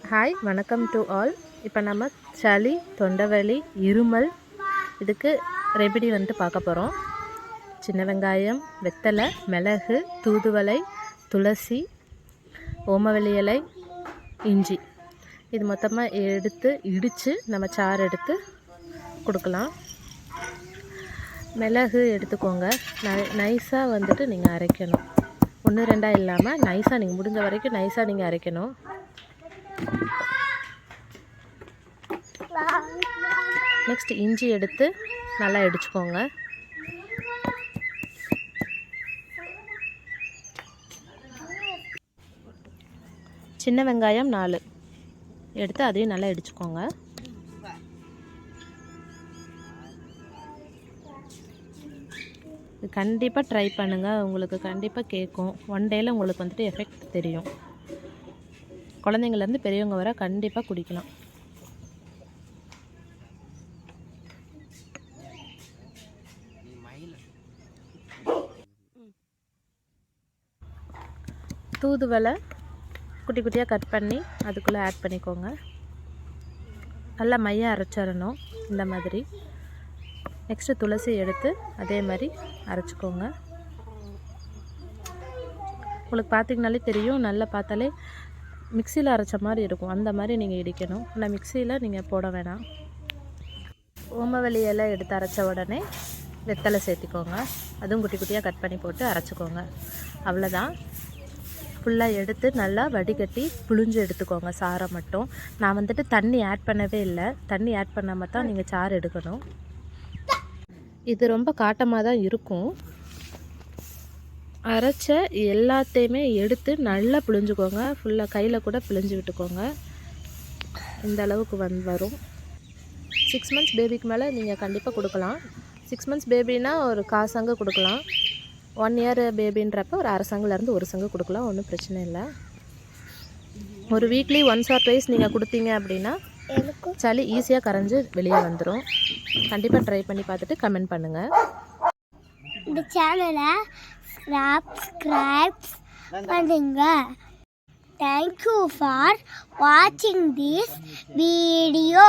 Hi, வணக்கம் to all. இப்போ நம்ம சளி, தொண்டைவலி, இருமல் இதுக்கு ரெமெடி பார்க்க போகிறோம். சின்ன வெங்காயம், வெத்தலை, மிளகு, தூதுவளை, துளசி, ஓமவல்லி இலை, இஞ்சி இது மொத்தமாக எடுத்து இடித்து நம்ம சாறு எடுத்து கொடுக்கலாம். மிளகு எடுத்துக்கோங்க. நைஸாக நீங்கள் அரைக்கணும். 1-2 இல்லாமல் நைஸாக நீங்கள் முடிஞ்ச வரைக்கும் நைஸாக நீங்கள் அரைக்கணும். நெக்ஸ்ட் இஞ்சி எடுத்து நல்லா இடிச்சுக்கோங்க. சின்ன வெங்காயம் 4 எடுத்து அதையும் நல்லா இடிச்சுக்கோங்க. இது கண்டிப்பாக ட்ரை பண்ணுங்கள், உங்களுக்கு கண்டிப்பாக கேட்கும். 1 டேயில் உங்களுக்கு எஃபெக்ட் தெரியும். குழந்தைங்கள்லேருந்து பெரியவங்க வர கண்டிப்பாக குடிக்கலாம். தூதுவளை குட்டி குட்டியாக கட் பண்ணி அதுக்குள்ளே ஆட் பண்ணிக்கோங்க. நல்லா மையாக அரைச்சிடணும் இந்த மாதிரி. நெக்ஸ்ட்டு துளசி எடுத்து அதே மாதிரி அரைச்சிக்கோங்க. உங்களுக்கு பார்த்திங்கனாலே தெரியும், நல்லா பார்த்தாலே மிக்சியில் அரைச்ச மாதிரி இருக்கும். அந்த மாதிரி நீங்கள் இடிக்கணும். ஆனால் மிக்சியில் நீங்கள் போட வேணாம். ஓமவல்லி இலை எடுத்து அரைச்ச உடனே வெத்தலை சேர்த்திக்கோங்க. அதுவும் குட்டி குட்டியாக கட் பண்ணி போட்டு அரைச்சிக்கோங்க. அவ்வளோதான். ஃபுல்லாக எடுத்து நல்லா வடிகட்டி புழிஞ்சு எடுத்துக்கோங்க சாறை மட்டும். நான் தண்ணி ஆட் பண்ணவே இல்லை. தண்ணி ஆட் பண்ணாமல் தான் நீங்கள் சாறு எடுக்கணும். இது ரொம்ப காட்டமாக தான் இருக்கும். அரைச்ச எல்லாத்தையுமே எடுத்து நல்லா புழிஞ்சுக்கோங்க. ஃபுல்லாக கையில் கூட புழிஞ்சு விட்டுக்கோங்க. இந்த அளவுக்கு வரும். 6 months பேபிக்கு மேலே நீங்கள் கண்டிப்பாக கொடுக்கலாம். 6 months பேபினா ஒரு 1/4 சங்கு கொடுக்கலாம். 1 year பேபின்றப்ப ஒரு 1/2 சங்குலேருந்து 1 சங்கு கொடுக்கலாம். ஒன்றும் பிரச்சனை இல்லை. ஒரு வீக்லி 1 or 2 நீங்கள் கொடுத்தீங்க அப்படின்னா சளி ஈஸியாக கரைஞ்சி வெளியே வந்துடும். கண்டிப்பாக ட்ரை பண்ணி பார்த்துட்டு கமெண்ட் பண்ணுங்கள். இந்த சேனலை சப்ஸ்கிரைப் பண்ணுங்க. Thank you for watching this video.